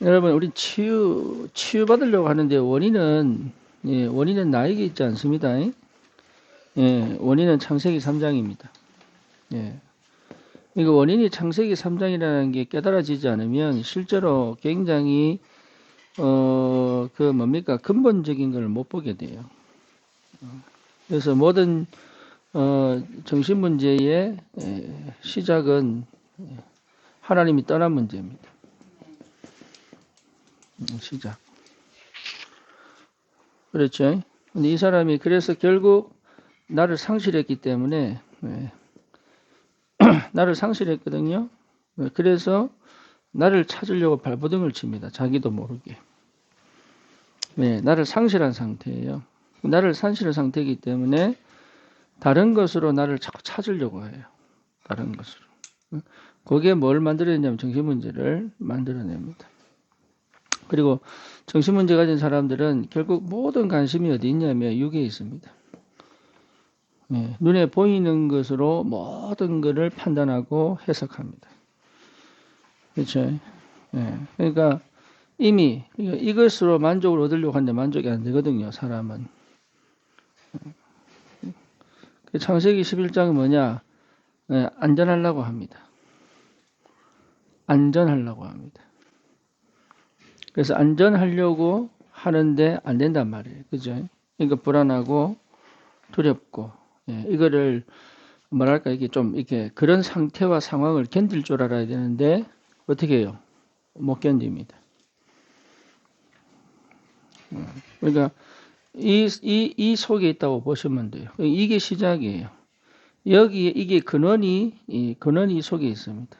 여러분, 우리 치유받으려고 하는데 원인은 나에게 있지 않습니다. 예, 원인은 창세기 3장입니다. 예. 이거 원인이 창세기 3장이라는 게 깨달아지지 않으면 실제로 굉장히 근본적인 걸 못 보게 돼요. 그래서 모든 정신 문제의 시작은 하나님이 떠난 문제입니다. 시작. 그렇죠. 근데 이 사람이 그래서 결국 나를 상실했기 때문에 나를 상실했거든요. 그래서 나를 찾으려고 발버둥을 칩니다. 자기도 모르게. 나를 상실한 상태예요. 나를 상실한 상태이기 때문에 다른 것으로 나를 자꾸 찾으려고 해요. 다른 것으로. 거기에 뭘 만들어내냐면 정신문제를 만들어냅니다. 그리고 정신문제 가진 사람들은 결국 모든 관심이 어디 있냐면 육에 있습니다. 눈에 보이는 것으로 모든 것을 판단하고 해석합니다. 그렇죠? 그러니까 이미 이것으로 만족을 얻으려고 하는데 만족이 안 되거든요, 사람은. 창세기 11장은 뭐냐? 안전하려고 합니다. 안전하려고 합니다. 그래서 안전하려고 하는데 안 된단 말이에요. 그죠? 그러니까 불안하고 두렵고, 이거를 뭐랄까, 이게 좀 이렇게 그런 상태와 상황을 견딜 줄 알아야 되는데, 어떻게 해요? 못 견딥니다. 그러니까 이 속에 있다고 보시면 돼요. 이게 시작이에요. 여기에 이게 근원이 이 속에 있습니다.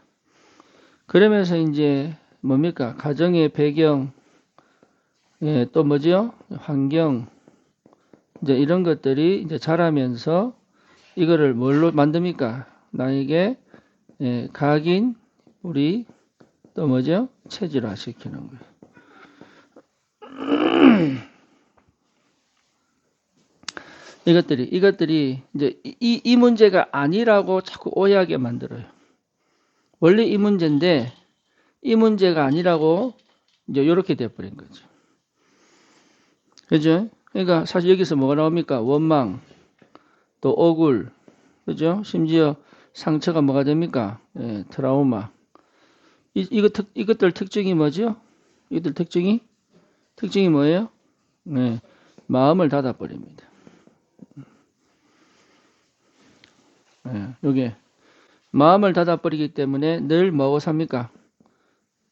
그러면서 이제 뭡니까? 가정의 배경, 또 뭐죠? 환경, 이제 이런 것들이 이제 자라면서 이거를 뭘로 만듭니까? 나에게 각인, 우리 또 뭐죠? 체질화 시키는 거예요. 이것들이 이제 이 문제가 아니라고 자꾸 오해하게 만들어요. 원래 이 문제인데 이 문제가 아니라고 이제 이렇게 돼버린 거죠. 그죠? 그러니까 사실 여기서 뭐가 나옵니까? 원망, 또 억울, 그죠? 심지어 상처가 뭐가 됩니까? 트라우마. 이것들 특징이 뭐죠? 이것들 특징이 뭐예요? 마음을 닫아버립니다. 요게 마음을 닫아버리기 때문에 늘 뭐하고 삽니까?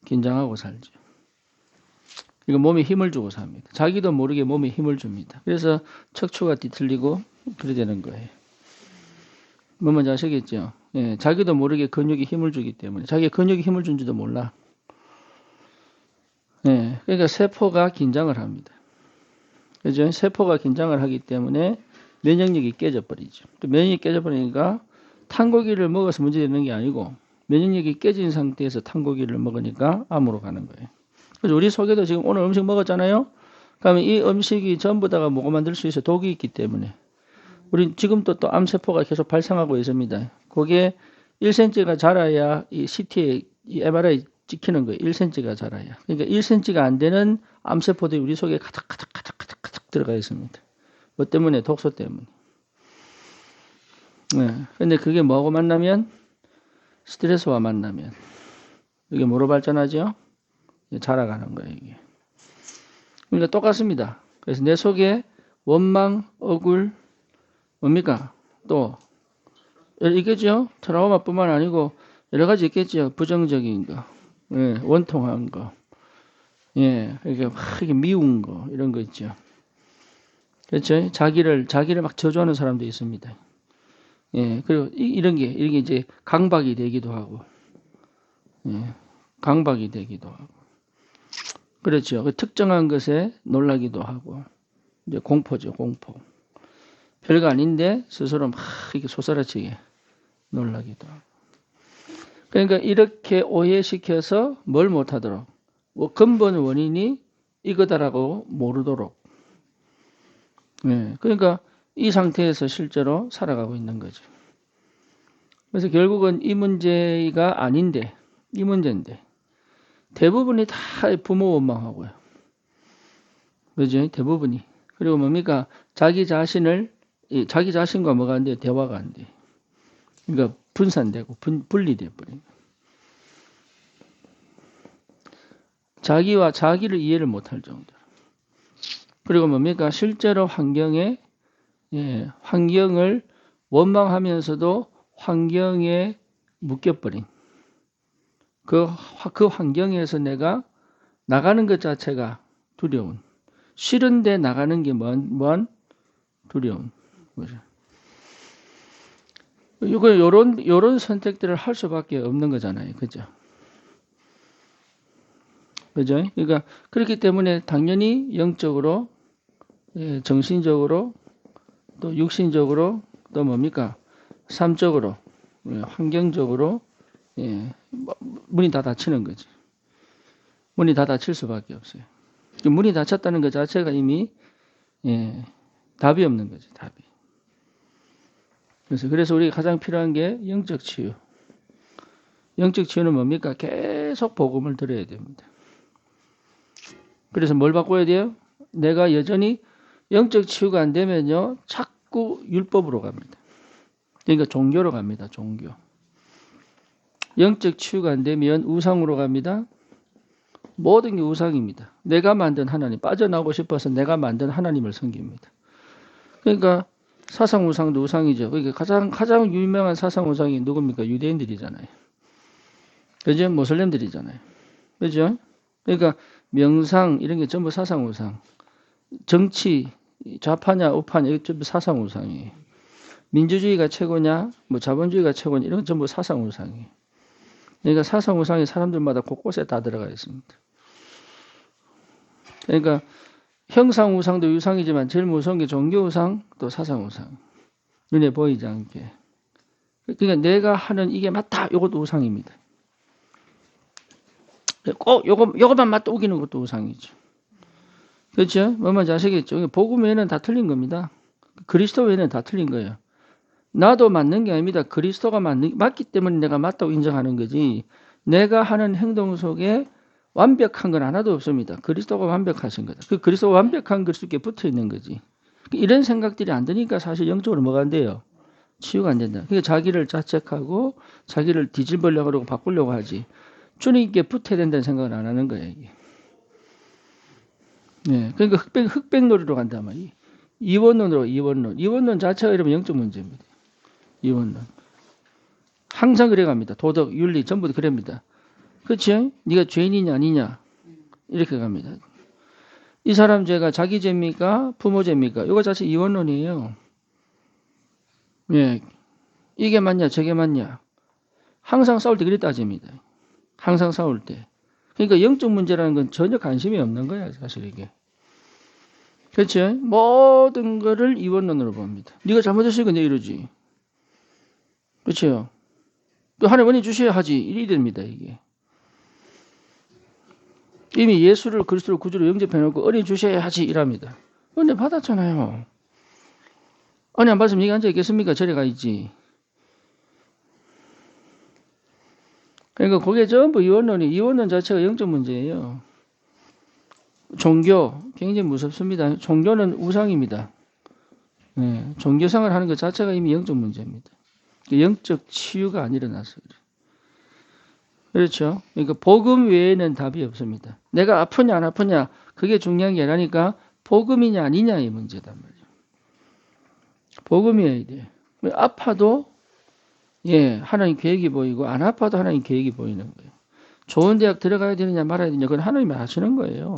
긴장하고 살죠. 이거 몸에 힘을 주고 삽니다. 자기도 모르게 몸에 힘을 줍니다. 그래서 척추가 뒤틀리고 그래 되는 거예요. 뭐 뭔지 아시겠죠? 자기도 모르게 근육에 힘을 주기 때문에 자기 근육에 힘을 준지도 몰라. 그러니까 세포가 긴장을 합니다. 그죠? 세포가 긴장을 하기 때문에 면역력이 깨져버리죠. 또 면역력이 깨져버리니까 탄고기를 먹어서 문제되는 게 아니고 면역력이 깨진 상태에서 탄고기를 먹으니까 암으로 가는 거예요. 그래서 우리 속에도 지금 오늘 음식 먹었잖아요. 그러면 이 음식이 전부 다가 뭐가 만들 수 있어? 독이 있기 때문에. 우리 지금도 또 암세포가 계속 발생하고 있습니다. 그게 1cm가 자라야 이 CT에 이 MRI 찍히는 거예요. 1cm가 자라야. 그러니까 1cm가 안 되는 암세포들이 우리 속에 가득 들어가 있습니다. 뭐 때문에? 독소 때문에. 근데 그게 뭐하고 만나면? 스트레스와 만나면. 이게 뭐로 발전하죠? 자라가는 거예요, 이게. 그러니까 똑같습니다. 그래서 내 속에 원망, 억울, 뭡니까? 또, 이겠죠? 트라우마뿐만 아니고 여러 가지 있겠죠? 부정적인 거, 원통한 거, 이게 미운 거, 이런 거 있죠. 그렇죠? 자기를 막 저주하는 사람도 있습니다. 그리고 이런 게 이제 강박이 되기도 하고, 강박이 되기도 하고. 그렇죠. 그 특정한 것에 놀라기도 하고, 이제 공포죠, 공포. 별거 아닌데 스스로 막 이렇게 솟아라치게 놀라기도 하고. 그러니까 이렇게 오해시켜서 뭘 못하도록, 근본 원인이 이거다라고 모르도록. 그러니까 이 상태에서 실제로 살아가고 있는 거죠. 그래서 결국은 이 문제가 아닌데, 이 문제인데 대부분이 다 부모 원망하고요. 그죠? 대부분이. 그리고 뭡니까? 자기 자신과 뭐가 안 돼요? 대화가 안 돼요. 그러니까 분산되고 분리돼 버려요. 자기를 이해를 못할 정도. 그리고 뭡니까? 실제로 환경을 원망하면서도 환경에 묶여버린 그 환경에서 내가 나가는 것 자체가 두려운, 싫은데 나가는 게 뭔 두려운 거죠. 요런 선택들을 할 수밖에 없는 거잖아요. 그죠? 그죠? 그러니까 그렇기 때문에 당연히 영적으로, 정신적으로, 또 육신적으로, 또 뭡니까? 삶적으로, 환경적으로, 문이 다 닫히는 거지. 문이 다 닫힐 수밖에 없어요. 문이 닫혔다는 것 자체가 이미 답이 없는 거죠. 답이. 그래서 우리가 가장 필요한 게 영적 치유. 영적 치유는 뭡니까? 계속 복음을 들어야 됩니다. 그래서 뭘 바꿔야 돼요? 내가 여전히 영적 치유가 안 되면요, 자꾸 율법으로 갑니다. 그러니까 종교로 갑니다. 종교. 영적 치유가 안 되면 우상으로 갑니다. 모든 게 우상입니다. 내가 만든 하나님, 빠져나오고 싶어서 내가 만든 하나님을 섬깁니다. 그러니까 사상 우상도 우상이죠. 그러니까 가장 유명한 사상 우상이 누굽니까? 유대인들이잖아요. 그죠? 모슬렘들이잖아요. 그죠? 그러니까 명상 이런 게 전부 사상 우상. 정치 좌파냐 우파냐 이게 전부 사상 우상이에요. 민주주의가 최고냐 뭐 자본주의가 최고냐 이런 건 전부 사상 우상이에요. 그러니까 사상 우상이 사람들마다 곳곳에 다 들어가 있습니다. 그러니까 형상 우상도 유상이지만 제일 무서운 게 종교 우상 또 사상 우상. 눈에 보이지 않게. 그러니까 내가 하는 이게 맞다. 이것도 우상입니다. 꼭 요것만 맞다 우기는 것도 우상이죠. 그렇죠? 뭔지 아시겠죠? 복음 외에는 다 틀린 겁니다. 그리스도 외에는 다 틀린 거예요. 나도 맞는 게 아닙니다. 그리스도가 맞기 때문에 내가 맞다고 인정하는 거지. 내가 하는 행동 속에 완벽한 건 하나도 없습니다. 그리스도가 완벽하신 거다. 그 그리스도가 완벽한 그리스도께 붙어 있는 거지. 이런 생각들이 안 드니까 사실 영적으로 뭐가 안 돼요? 치유가 안 된다. 그러니까 자기를 자책하고 자기를 뒤집으려고 그러고 바꾸려고 하지. 주님께 붙어야 된다는 생각을 안 하는 거예요. 이게. 네, 그러니까 흑백놀이로 간단 말이에요. 이원론 자체가 이러면 영적 문제입니다. 이원론. 항상 그래 갑니다. 도덕, 윤리 전부 다 그럽니다. 그렇지? 네가 죄인이냐 아니냐 이렇게 갑니다. 이 사람 죄가 자기 죄입니까? 부모 죄입니까? 이거 자체 이원론이에요. 예, 이게 맞냐 저게 맞냐 항상 싸울 때 그래 따집니다. 항상 싸울 때. 그러니까 영적 문제라는 건 전혀 관심이 없는 거야 사실 이게. 그렇죠? 모든 거를 이원론으로 봅니다. 네가 잘못했으니까 내가 이러지. 그렇죠? 또 하나님 은혜 주셔야 하지. 이래 됩니다 이게. 이미 예수를 그리스도로 구주로 영접해놓고 은혜 주셔야 하지 이랍니다. 은혜 받았잖아요. 은혜 안 받으면 여기 앉아있겠습니까? 저리 가 있지. 그러니까 그게 전부 이원론 자체가 영적 문제예요. 종교 굉장히 무섭습니다. 종교는 우상입니다. 네, 종교생활 하는 것 자체가 이미 영적 문제입니다. 영적 치유가 안 일어나서 그래요. 그렇죠? 그러니까 복음 외에는 답이 없습니다. 내가 아프냐 안 아프냐 그게 중요한 게 아니니까 복음이냐 아니냐의 문제단 말이에요. 복음이어야 돼요. 아파도 하나님 계획이 보이고 안 아파도 하나님 계획이 보이는 거예요. 좋은 대학 들어가야 되느냐 말아야 되느냐 그건 하나님이 하시는 거예요.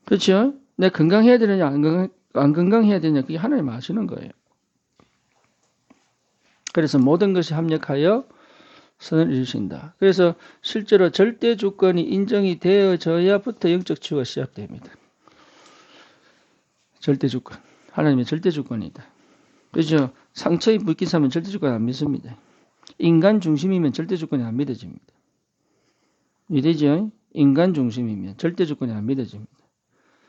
그렇죠? 내가 건강해야 되느냐 안 건강해야 되느냐 그게 하나님이 하시는 거예요. 그래서 모든 것이 합력하여 선을 이루신다. 그래서 실제로 절대 주권이 인정이 되어져야부터 영적 치유가 시작됩니다. 절대 주권. 하나님의 절대 주권이다. 그렇죠? 상처에 묶인 사람은 절대 주권 안 믿습니다. 인간 중심이면 절대 주권이 안 믿어집니다. 이되죠? 인간 중심이면 절대 주권이 안 믿어집니다.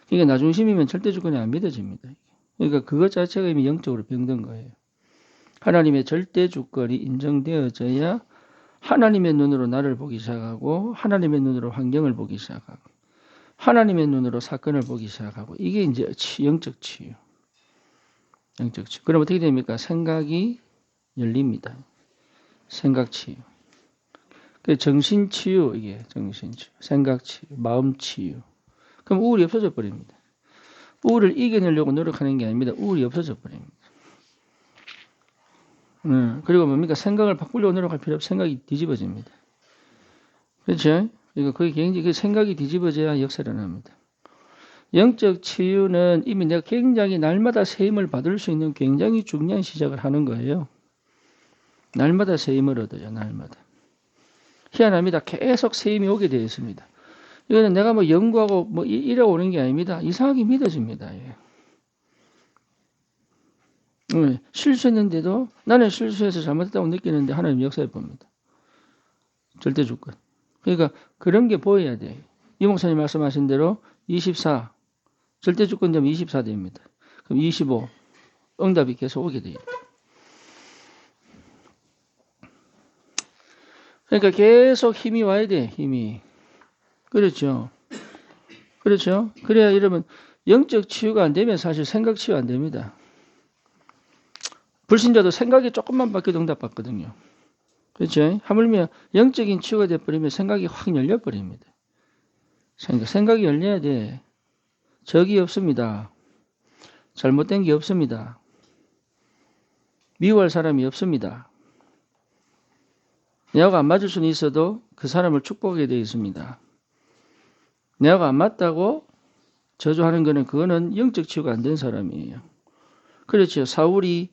그러니까 나 중심이면 절대 주권이 안 믿어집니다. 그러니까 그것 자체가 이미 영적으로 병든 거예요. 하나님의 절대 주권이 인정되어져야 하나님의 눈으로 나를 보기 시작하고 하나님의 눈으로 환경을 보기 시작하고 하나님의 눈으로 사건을 보기 시작하고 이게 이제 영적 치유. 영적 치유. 그럼 어떻게 됩니까? 생각이 열립니다. 생각 치유. 정신 치유 이게 정신 치유. 생각 치유. 마음 치유. 그럼 우울이 없어져 버립니다. 우울을 이겨내려고 노력하는 게 아닙니다. 우울이 없어져 버립니다. 그리고 뭡니까? 생각을 바꾸려고 노력할 필요 없이 생각이 뒤집어집니다. 그렇죠? 이거 거의 굉장히 생각이 뒤집어져야 역사를 합니다. 영적 치유는 이미 내가 굉장히 날마다 새 힘을 받을 수 있는 굉장히 중요한 시작을 하는 거예요. 날마다 새 힘을 얻어요. 날마다. 희한합니다. 계속 새 힘이 오게 되어 있습니다. 이거는 내가 뭐 연구하고 뭐 이래 오는 게 아닙니다. 이상하게 믿어집니다. 예. 실수했는데도 나는 실수해서 잘못했다고 느끼는데 하나님 역사해 봅니다. 절대 주권. 그러니까 그런 게 보여야 돼. 이 목사님 말씀하신 대로 24 절대 주권 되면 24 됩니다. 그럼 25 응답이 계속 오게 돼요. 그러니까 계속 힘이 와야 돼. 힘이. 그렇죠. 그렇죠. 그래야 여러분 영적 치유가 안 되면 사실 생각 치유 안 됩니다. 불신자도 생각이 조금만 바뀌어도 응답 받거든요. 그렇죠. 하물며 영적인 치유가 돼버리면 생각이 확 열려버립니다. 생각이 열려야 돼. 적이 없습니다. 잘못된 게 없습니다. 미워할 사람이 없습니다. 내하고 안 맞을 수는 있어도 그 사람을 축복하게 되어 있습니다. 내하고 안 맞다고 저주하는 거는 그거는 영적 치유가 안 된 사람이에요. 그렇죠. 사울이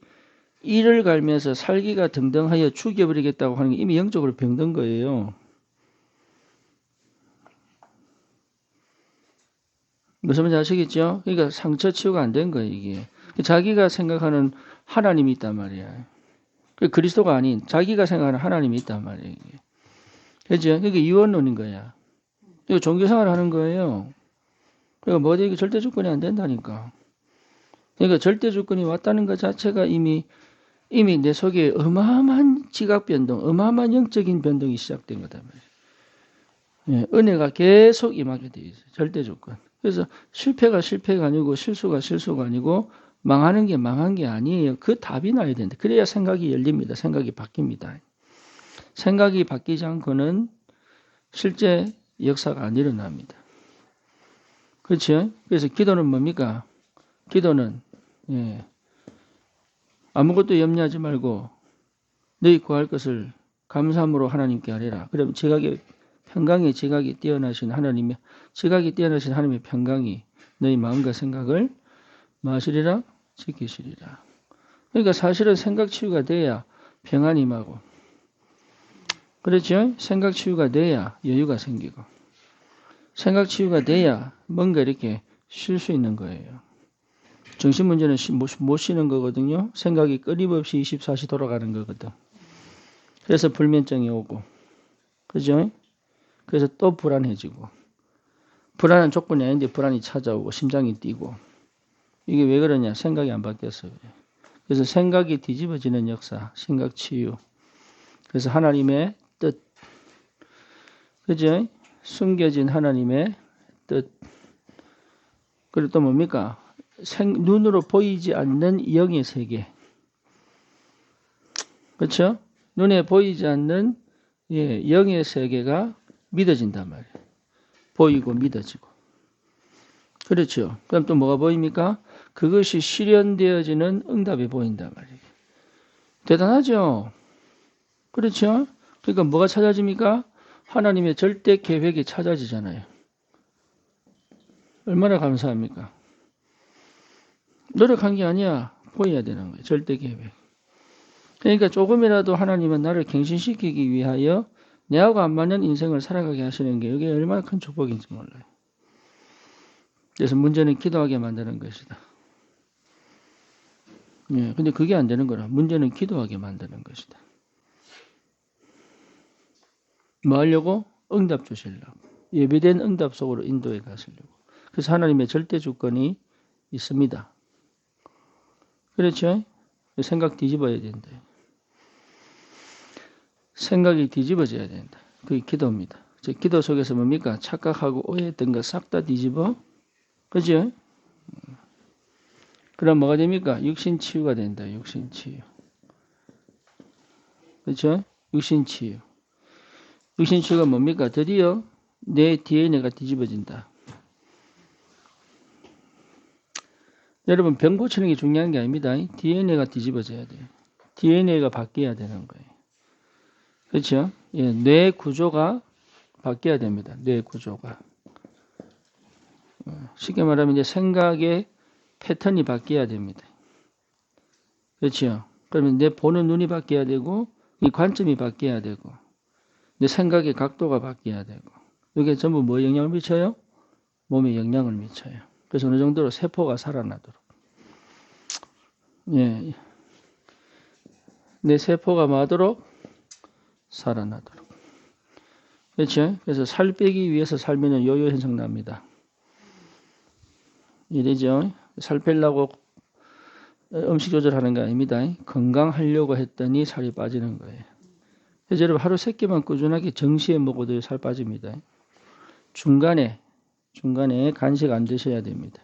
이를 갈면서 살기가 등등하여 죽여버리겠다고 하는 게 이미 영적으로 병든 거예요. 무슨 말인지 아시겠죠? 그러니까 상처 치유가 안 된 거예요, 이게. 자기가 생각하는 하나님이 있단 말이야. 그리스도가 아닌 자기가 생각하는 하나님이 있단 말이에요, 이게. 그죠? 그게 이원론인 거야. 이거 종교생활 하는 거예요. 그러니까 뭐지? 이게 절대 주권이 안 된다니까. 그러니까 절대 주권이 왔다는 것 자체가 이미 내 속에 어마어마한 지각 변동, 어마어마한 영적인 변동이 시작된 거다 말이에요. 예, 은혜가 계속 임하게 돼 있어요. 절대 주권. 그래서 실패가 아니고 실수가 아니고 망하는 게 망한 게 아니에요. 그 답이 나야 되는데 그래야 생각이 열립니다. 생각이 바뀝니다. 생각이 바뀌지 않고는 실제 역사가 안 일어납니다. 그렇죠? 그래서 기도는 뭡니까? 기도는 아무것도 염려하지 말고 너희 구할 것을 감사함으로 하나님께 아뢰라. 그럼 지각이 뛰어나신 하나님의 평강이 너희 마음과 생각을 마시리라 지키시리라. 그러니까 사실은 생각 치유가 돼야 평안이 임하고, 그렇죠? 생각 치유가 돼야 여유가 생기고, 생각 치유가 돼야 뭔가 이렇게 쉴 수 있는 거예요. 정신 문제는 못 쉬는 거거든요. 생각이 끊임없이 24시 돌아가는 거거든. 그래서 불면증이 오고, 그죠? 그래서 또 불안해지고, 불안한 조건이 아닌데 불안이 찾아오고 심장이 뛰고, 이게 왜 그러냐? 생각이 안 바뀌었어요. 그래서 생각이 뒤집어지는 역사, 생각 치유. 그래서 하나님의 뜻, 그죠? 숨겨진 하나님의 뜻. 그리고 또 뭡니까? 눈으로 보이지 않는 영의 세계. 그렇죠? 눈에 보이지 않는 영의 세계가 믿어진단 말이에요. 보이고 믿어지고. 그렇죠? 그럼 또 뭐가 보입니까? 그것이 실현되어지는 응답이 보인단 말이에요. 대단하죠? 그렇죠? 그러니까 뭐가 찾아집니까? 하나님의 절대 계획이 찾아지잖아요. 얼마나 감사합니까? 노력한 게 아니야. 보여야 되는 거예요. 절대 계획. 그러니까 조금이라도 하나님은 나를 갱신시키기 위하여 내하고 안 맞는 인생을 살아가게 하시는 게 이게 얼마나 큰 축복인지 몰라요. 그래서 문제는 기도하게 만드는 것이다. 근데 그게 안 되는 거라. 문제는 기도하게 만드는 것이다. 뭐 하려고? 응답 주시려고. 예비된 응답 속으로 인도해 가시려고. 그래서 하나님의 절대 주권이 있습니다. 그렇죠? 생각 뒤집어야 된다. 생각이 뒤집어져야 된다. 그게 기도입니다. 즉 기도 속에서 뭡니까? 착각하고 오해했던 거 싹 다 뒤집어. 그죠? 그럼 뭐가 됩니까? 육신 치유가 된다. 육신 치유. 그렇죠? 육신 치유. 육신 치유가 뭡니까? 드디어 내 DNA가 뒤집어진다. 여러분 병 고치는 게 중요한 게 아닙니다. DNA가 뒤집어져야 돼요. DNA가 바뀌어야 되는 거예요. 그렇죠? 예, 뇌 구조가 바뀌어야 됩니다. 뇌 구조가. 쉽게 말하면 이제 생각의 패턴이 바뀌어야 됩니다. 그렇죠? 그러면 내 보는 눈이 바뀌어야 되고 이 관점이 바뀌어야 되고 내 생각의 각도가 바뀌어야 되고 이게 전부 뭐 영향을 미쳐요? 몸에 영향을 미쳐요. 그래서 어느 정도로 세포가 살아나도록. 예. 내 세포가 뭐하도록? 살아나도록. 그렇죠? 그래서 살 빼기 위해서 살면 요요 현상 납니다. 이래죠? 살 빼려고 음식 조절하는 게 아닙니다. 건강하려고 했더니 살이 빠지는 거예요. 그래서 여러분 하루 3끼만 꾸준하게 정시에 먹어도 살 빠집니다. 중간에 간식 안 드셔야 됩니다.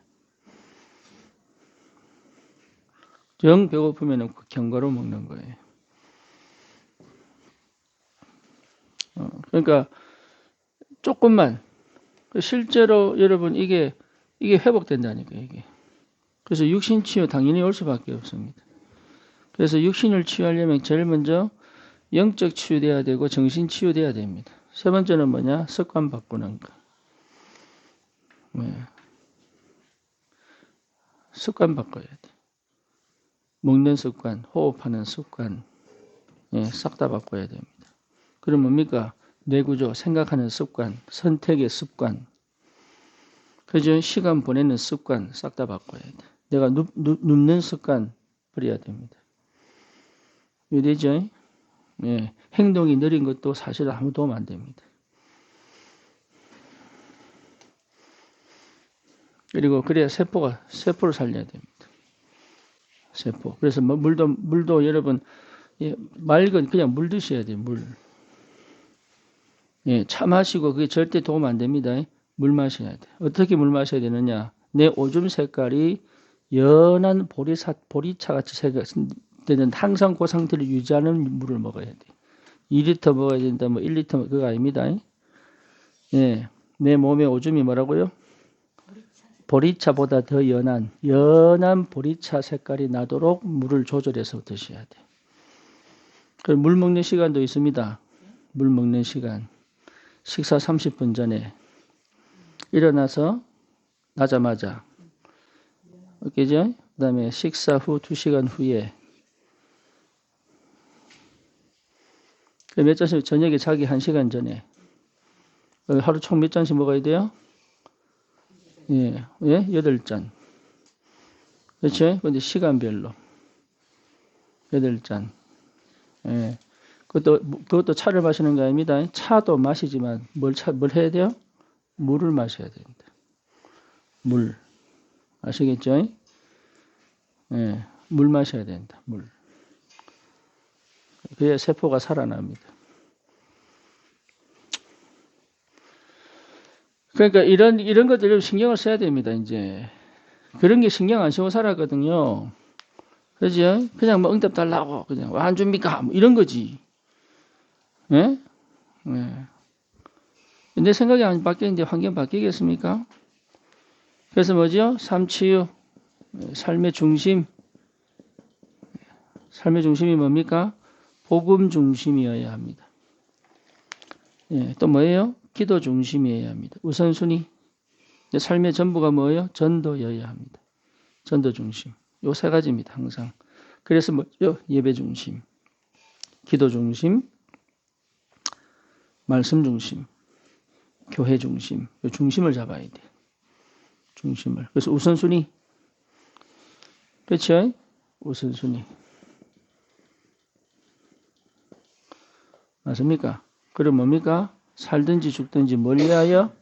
정 배고프면 견과류 먹는 거예요. 그러니까 조금만 실제로 여러분 이게 회복된다니까요. 이게. 그래서 육신 치유 당연히 올 수밖에 없습니다. 그래서 육신을 치유하려면 제일 먼저 영적 치유돼야 되고 정신 치유돼야 됩니다. 세 번째는 뭐냐? 습관 바꾸는 거. 네. 습관 바꿔야 돼. 먹는 습관, 호흡하는 습관, 예, 싹 다 바꿔야 됩니다. 그럼 뭡니까? 뇌구조, 생각하는 습관, 선택의 습관, 그죠? 시간 보내는 습관 싹 다 바꿔야 돼. 내가 눕는 습관 버려야 됩니다. 이해되죠? 예, 행동이 느린 것도 사실 아무 도움 안 됩니다. 그리고 그래야 세포를 살려야 됩니다. 세포. 그래서 물도 여러분, 예, 맑은 그냥 물 드셔야 돼요. 물. 예, 차 마시고 그게 절대 도움 안 됩니다. 물 마셔야 돼. 어떻게 물 마셔야 되느냐? 내 오줌 색깔이 연한 보리차 같이 되는 항상 그 상태를 유지하는 물을 먹어야 돼. 2리터 먹어야 된다. 뭐 1리터 그거 아닙니다. 예, 내 몸의 오줌이 뭐라고요? 보리차보다 더 연한 보리차 색깔이 나도록 물을 조절해서 드셔야 돼. 그럼 물 먹는 시간도 있습니다. 물 먹는 시간. 식사 30분 전에 일어나서 나자마자 그죠? 그 다음에 식사 후 2시간 후에 몇 잔씩 저녁에 자기 1시간 전에 하루 총 몇 잔씩 먹어야 돼요? 예, 8잔. 그렇죠? 근데 시간별로 8잔. 예. 그것도 차를 마시는 거 아닙니다. 차도 마시지만 뭘 해야 돼요? 물을 마셔야 됩니다. 물. 아시겠죠? 예. 물 마셔야 된다. 물. 그래야 세포가 살아납니다. 그러니까 이런 것들 신경을 써야 됩니다. 이제 그런 게 신경 안 쓰고 살았거든요. 그죠? 그냥 뭐 응답 달라고 그냥 왜 안 줍니까? 뭐 이런 거지. 예? 예. 내 생각이 안 바뀌는데 환경 바뀌겠습니까? 그래서 뭐죠? 삶치유, 삶의 중심이 뭡니까? 복음 중심이어야 합니다. 예, 또 뭐예요? 기도 중심이어야 합니다. 우선순위. 삶의 전부가 뭐예요? 전도여야 합니다. 전도 중심. 요 3가지입니다. 항상. 그래서 뭐죠? 예배 중심, 기도 중심, 말씀 중심, 교회 중심. 요 중심을 잡아야 돼. 중심을. 그래서 우선순위. 그렇죠? 우선순위. 맞습니까? 그럼 뭡니까? 살든지 죽든지 뭘 위하여?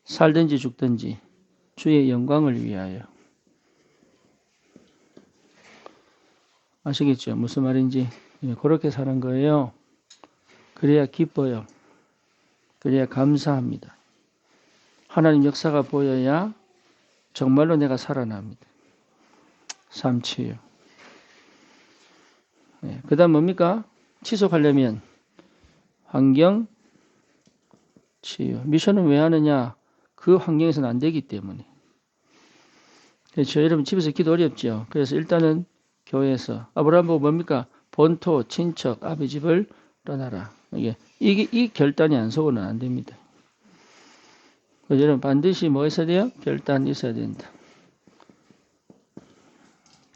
살든지 죽든지 주의 영광을 위하여. 아시겠죠? 무슨 말인지. 예, 그렇게 사는 거예요. 그래야 기뻐요. 그래야 감사합니다. 하나님 역사가 보여야 정말로 내가 살아납니다. 삶 치유. 네, 그 다음 뭡니까? 지속하려면 환경 치유. 미션은 왜 하느냐? 그 환경에서는 안 되기 때문에. 그렇죠. 여러분 집에서 기도 어렵죠. 그래서 일단은 교회에서 아브라함 보고 뭡니까? 본토, 친척, 아비 집을 떠나라. 이 결단이 안 서고는 안 됩니다. 그래서 여러분 반드시 뭐 있어야 돼요? 결단이 있어야 된다.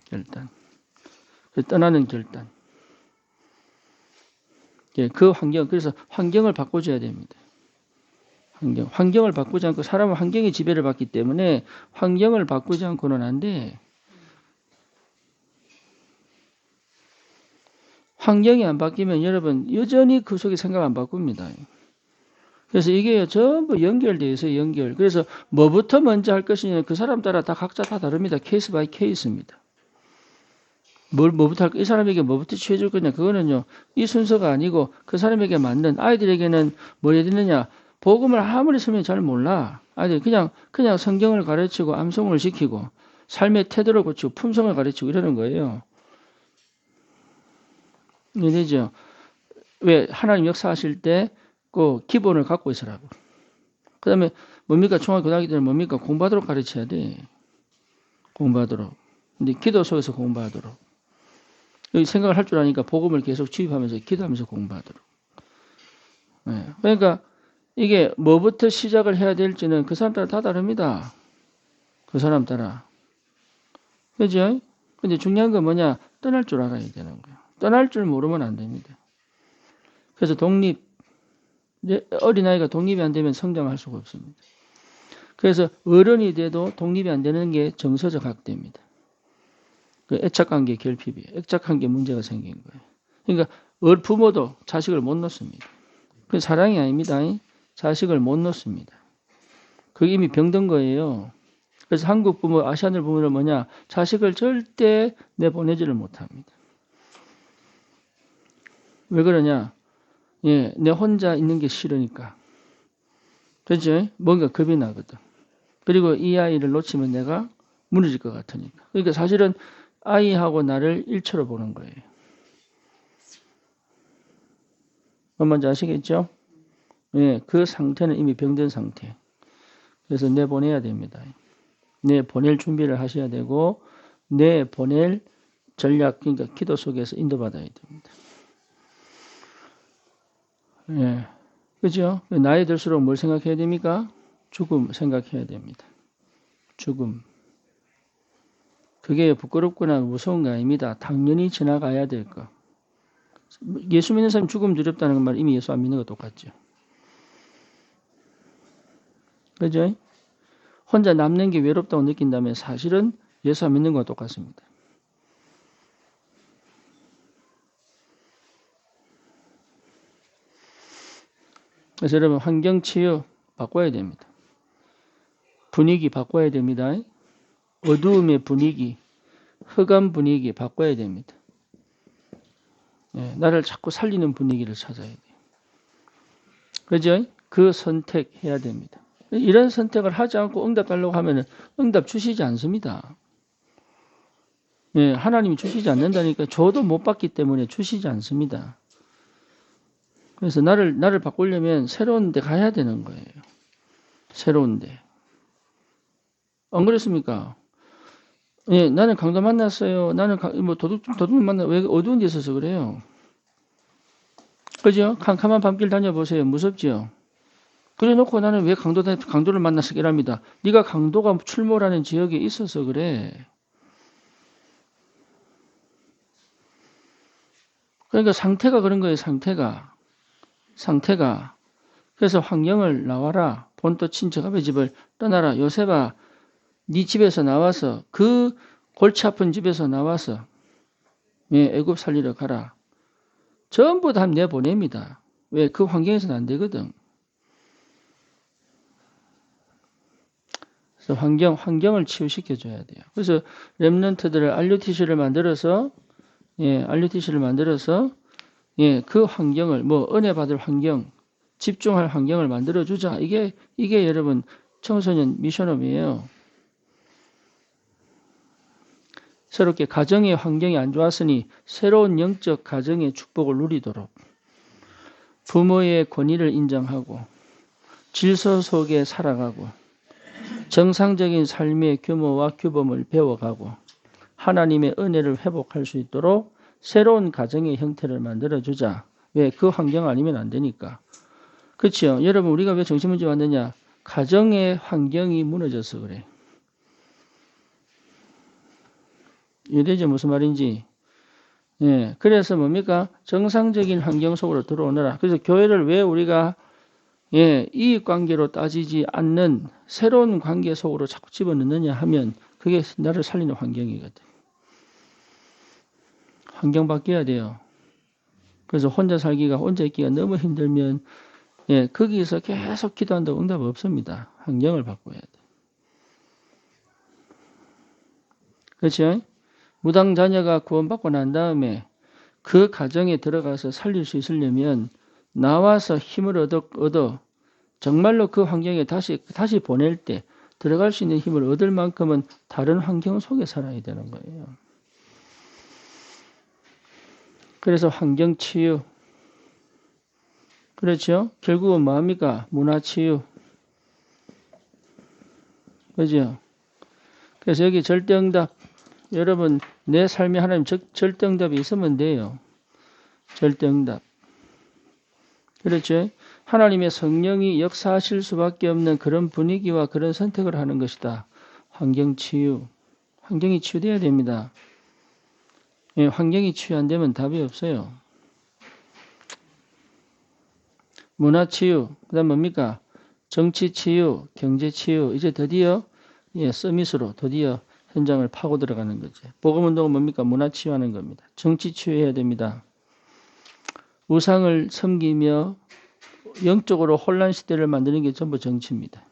결단. 떠나는 결단. 그 환경, 그래서 환경을 바꿔줘야 됩니다. 환경을 바꾸지 않고 사람은 환경의 지배를 받기 때문에 환경을 바꾸지 않고는 안 돼. 환경이 안 바뀌면 여러분 여전히 그 속에 생각 안 바꿉니다. 그래서 이게 전부 연결되어 있어요. 연결. 그래서 뭐부터 먼저 할 것이냐 그 사람 따라 다 각자 다 다릅니다. 케이스 바이 케이스입니다. 뭐부터 할 거, 이 사람에게 뭐부터 취해줄 거냐 그거는요. 이 순서가 아니고 그 사람에게 맞는 아이들에게는 뭐 해야 되느냐 복음을 아무리 설명 잘 몰라. 아이들 그냥 성경을 가르치고 암송을 시키고 삶의 태도를 고치고 품성을 가르치고 이러는 거예요. 이해되죠? 왜 하나님 역사하실 때 그 기본을 갖고 있으라고. 그 다음에 뭡니까? 중학교고등학교 때는 뭡니까? 공부하도록 가르쳐야 돼. 공부하도록. 근데 기도 속에서 공부하도록. 여기 생각을 할 줄 아니까 복음을 계속 주입하면서 기도하면서 공부하도록. 네. 그러니까 이게 뭐부터 시작을 해야 될지는 그 사람 따라 다 다릅니다. 그 사람 따라. 그죠? 근데 중요한 건 뭐냐? 떠날 줄 알아야 되는 거예요. 떠날 줄 모르면 안 됩니다. 그래서 어린아이가 독립이 안 되면 성장할 수가 없습니다. 그래서 어른이 돼도 독립이 안 되는 게 정서적 학대입니다. 그 애착관계 결핍이에요. 애착관계 문제가 생긴 거예요. 그러니까 부모도 자식을 못 놓습니다. 그 사랑이 아닙니다. 자식을 못 놓습니다. 그게 이미 병든 거예요. 그래서 한국 부모, 아시아들 부모는 뭐냐? 자식을 절대 내보내지를 못합니다. 왜 그러냐? 내 혼자 있는 게 싫으니까. 그렇죠? 뭔가 겁이 나거든. 그리고 이 아이를 놓치면 내가 무너질 것 같으니까. 그러니까 사실은 아이하고 나를 일처로 보는 거예요. 뭔지 아시겠죠? 그 상태는 이미 병든 상태. 그래서 내보내야 됩니다. 내보낼 준비를 하셔야 되고 내보낼 전략, 그러니까 기도 속에서 인도받아야 됩니다. 그죠? 나이 들수록 뭘 생각해야 됩니까? 죽음 생각해야 됩니다. 죽음. 그게 부끄럽거나 무서운 거 아닙니다. 당연히 지나가야 될 거. 예수 믿는 사람이 죽음 두렵다는 말 이미 예수 안 믿는 거 똑같죠. 그죠? 혼자 남는 게 외롭다고 느낀다면 사실은 예수 안 믿는 거와 똑같습니다. 그래서 여러분 환경 치유 바꿔야 됩니다. 분위기 바꿔야 됩니다. 어두움의 분위기, 흑암 분위기 바꿔야 됩니다. 나를 자꾸 살리는 분위기를 찾아야 돼요. 그죠? 그 선택해야 됩니다. 이런 선택을 하지 않고 응답 달라고 하면 응답 주시지 않습니다. 하나님이 주시지 않는다니까 저도 못 받기 때문에 주시지 않습니다. 그래서 나를 바꾸려면 새로운 데 가야 되는 거예요. 새로운 데. 안 그랬습니까? 나는 강도 만났어요. 나는 도둑 만나 왜 어두운 데 있어서 그래요? 그죠? 캄캄한 밤길 다녀보세요. 무섭죠? 그래 놓고 나는 왜 강도를 만나서 이랍니다. 네가 강도가 출몰하는 지역에 있어서 그래. 그러니까 상태가 그런 거예요. 상태가. 그래서 환경을 나와라. 본토 친척 아버지 집을 떠나라. 요셉아 네 집에서 나와서 그 골치 아픈 집에서 나와서 애굽 살리러 가라. 전부 다 내보냅니다. 왜? 그 환경에서는 안 되거든. 그래서 환경을 치유시켜줘야 돼요. 그래서 렘넌트들을 RUTC를 만들어서 예, 그 환경을 뭐 은혜 받을 환경, 집중할 환경을 만들어 주자. 이게 여러분 청소년 미션업이에요. 새롭게 가정의 환경이 안 좋았으니 새로운 영적 가정의 축복을 누리도록 부모의 권위를 인정하고 질서 속에 살아가고 정상적인 삶의 규모와 규범을 배워가고 하나님의 은혜를 회복할 수 있도록 새로운 가정의 형태를 만들어주자. 왜? 그 환경 아니면 안 되니까. 그렇죠? 여러분 우리가 왜 정신문제 왔느냐? 가정의 환경이 무너져서 그래. 이해되죠? 무슨 말인지. 예, 그래서 뭡니까? 정상적인 환경 속으로 들어오너라. 그래서 교회를 왜 우리가 이익관계로 따지지 않는 새로운 관계 속으로 자꾸 집어넣느냐 하면 그게 나를 살리는 환경이거든. 환경 바뀌어야 돼요. 그래서 혼자 살기가, 혼자 있기가 너무 힘들면 거기서 계속 기도한다고 응답 없습니다. 환경을 바꿔야 돼. 그렇죠? 무당 자녀가 구원받고 난 다음에 그 가정에 들어가서 살릴 수 있으려면 나와서 힘을 얻어 정말로 그 환경에 다시 보낼 때 들어갈 수 있는 힘을 얻을 만큼은 다른 환경 속에 살아야 되는 거예요. 그래서 환경 치유. 그렇죠? 결국은 뭐합니까? 문화 치유. 그죠? 그래서 여기 절대응답. 여러분, 내 삶에 하나님 절대응답이 있으면 돼요. 절대응답. 그렇죠? 하나님의 성령이 역사하실 수밖에 없는 그런 분위기와 그런 선택을 하는 것이다. 환경 치유. 환경이 치유돼야 됩니다. 환경이 치유 안 되면 답이 없어요. 문화 치유, 그 다음 뭡니까? 정치 치유, 경제 치유. 이제 드디어 서밋으로 드디어 현장을 파고 들어가는 거죠. 복음운동은 뭡니까? 문화 치유하는 겁니다. 정치 치유해야 됩니다. 우상을 섬기며 영적으로 혼란 시대를 만드는 게 전부 정치입니다.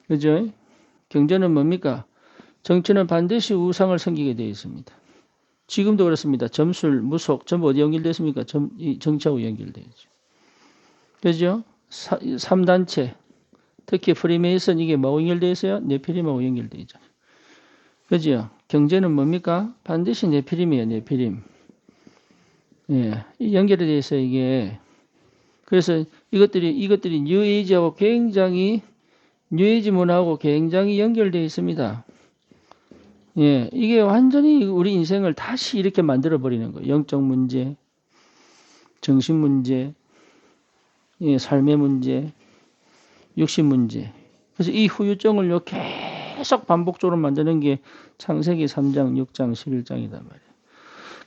그죠? 경제는 뭡니까? 정치는 반드시 우상을 섬기게 되어 있습니다. 지금도 그렇습니다. 점술, 무속, 전부 어디 연결되어 있습니까? 정치하고 연결되어 있죠. 그죠? 3단체, 특히 프리메이슨 이게 뭐하고 연결되어 있어요? 네피림하고 연결되어 있죠. 그죠? 경제는 뭡니까? 반드시 네피림이에요, 네피림. 예, 연결이 되어 있어요, 이게. 그래서 이것들이 뉴에이지하고 굉장히, 뉴에이지 문화하고 굉장히 연결되어 있습니다. 예, 이게 완전히 우리 인생을 다시 이렇게 만들어버리는 거예요. 영적 문제, 정신 문제, 삶의 문제, 육신 문제. 그래서 이 후유증을 계속 반복적으로 만드는 게 창세기 3장, 6장, 11장이단 말이에요.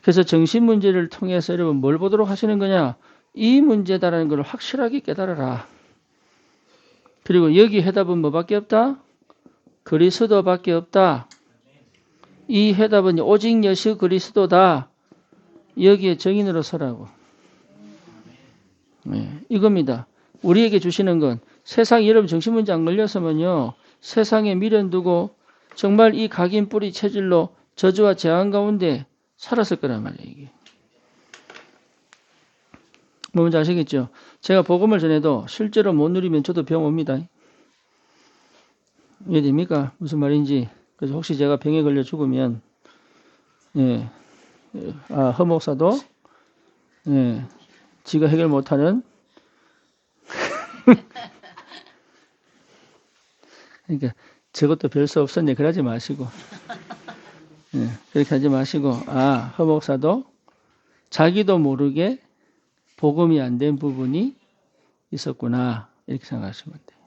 그래서 정신 문제를 통해서 여러분 뭘 보도록 하시는 거냐? 이 문제다라는 걸 확실하게 깨달아라. 그리고 여기 해답은 뭐밖에 없다? 그리스도밖에 없다. 이 해답은 오직 예수 그리스도다. 여기에 정인으로 서라고. 이겁니다. 우리에게 주시는 건 세상 여러분 정신문제 안 걸렸으면요. 세상에 미련 두고 정말 이 각인 뿌리 체질로 저주와 재앙 가운데 살았을 거란 말이에요. 이게. 뭔지 아시겠죠? 제가 복음을 전해도 실제로 못 누리면 저도 병 옵니다. 이해됩니까? 무슨 말인지. 그래서 혹시 제가 병에 걸려 죽으면 허 목사도 지가 해결 못하는 그러니까 저것도 별 수 없었네 그러지 마시고 그렇게 하지 마시고 허 목사도 자기도 모르게 복음이 안 된 부분이 있었구나 이렇게 생각하시면 돼요.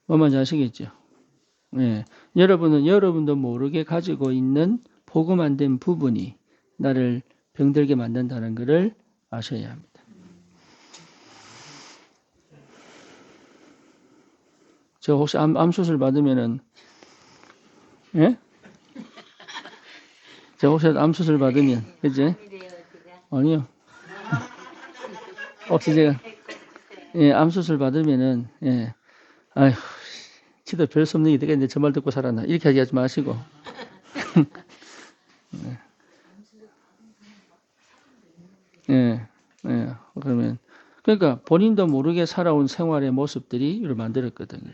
뭔지 아시겠죠? 여러분도 모르게 가지고 있는 복음 안 된 부분이 나를 병들게 만든다는 것을 아셔야 합니다. 저 혹시 암 수술 받으면은 저 혹시 암 수술 받으면 그치? 아니요. 혹시 제가 암 수술 받으면은 아휴 지도 별 수 없는 게 되겠네 저 말 듣고 살았나 이렇게 하지 마시고 예, 예. 그러면 그러니까 본인도 모르게 살아온 생활의 모습들이 이를 만들었거든요.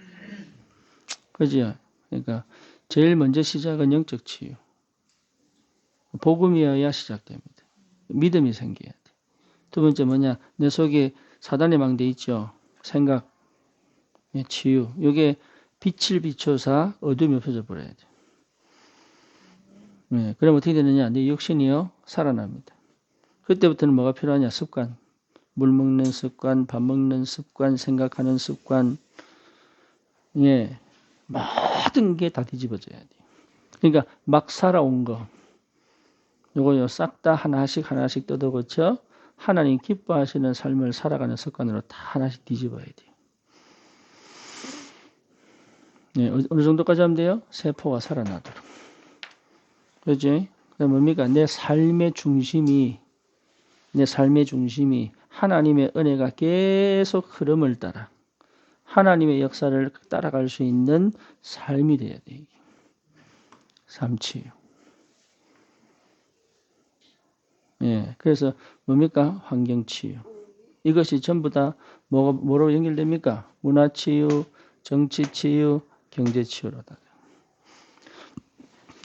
그죠? 그러니까 제일 먼저 시작은 영적 치유. 복음이어야 시작됩니다. 믿음이 생겨야 돼. 두 번째 뭐냐? 내 속에 사단의 망대 있죠. 생각, 치유. 이게 빛을 비춰서 어둠이 없어져 버려야 돼. 그럼 어떻게 되느냐? 내 육신이요 살아납니다. 그때부터는 뭐가 필요하냐? 습관. 물 먹는 습관, 밥 먹는 습관, 생각하는 습관. 모든 게 다 뒤집어져야 돼. 그러니까 막 살아온 거. 요거 싹 다 하나씩 뜯어 고쳐 하나님 기뻐하시는 삶을 살아가는 습관으로 다 하나씩 뒤집어야 돼요. 어느 정도까지 하면 돼요? 세포가 살아나도록. 그렇지? 그럼 뭡니까? 내 삶의 중심이 하나님의 은혜가 계속 흐름을 따라 하나님의 역사를 따라갈 수 있는 삶이 돼야 돼요. 삶치유. 그래서 뭡니까? 환경치유. 이것이 전부 다 뭐로 연결됩니까? 문화치유, 정치치유, 경제치유로다.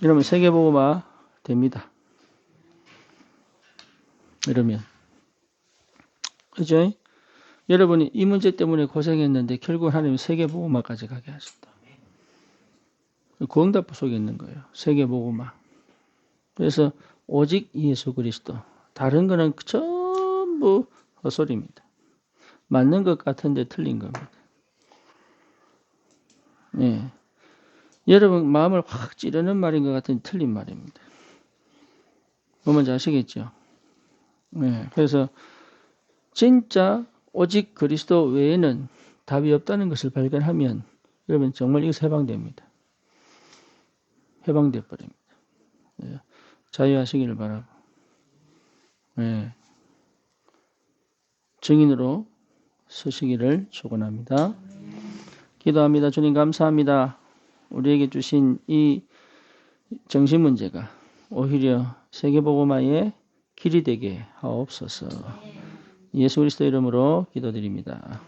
이러면 세계복음화 됩니다. 이러면. 그죠? 여러분이 이 문제 때문에 고생했는데 결국 하나님은 세계복음화까지 가게 하신다. 구원답부 속에 있는 거예요. 세계복음화. 그래서 오직 예수 그리스도. 다른 거는 전부 헛소리입니다. 맞는 것 같은데 틀린 겁니다. 여러분 마음을 확 찌르는 말인 것 같은데 틀린 말입니다. 뭔지 아시겠죠? 그래서 진짜 오직 그리스도 외에는 답이 없다는 것을 발견하면 여러분 정말 이것서 해방됩니다. 해방돼 버립니다. 자유하시기를 바라고. 증인으로 서시기를 축원합니다. 기도합니다. 주님 감사합니다. 우리에게 주신 이 정신 문제가 오히려 세계복음화의 길이 되게 하옵소서. 예수 그리스도 이름으로 기도드립니다.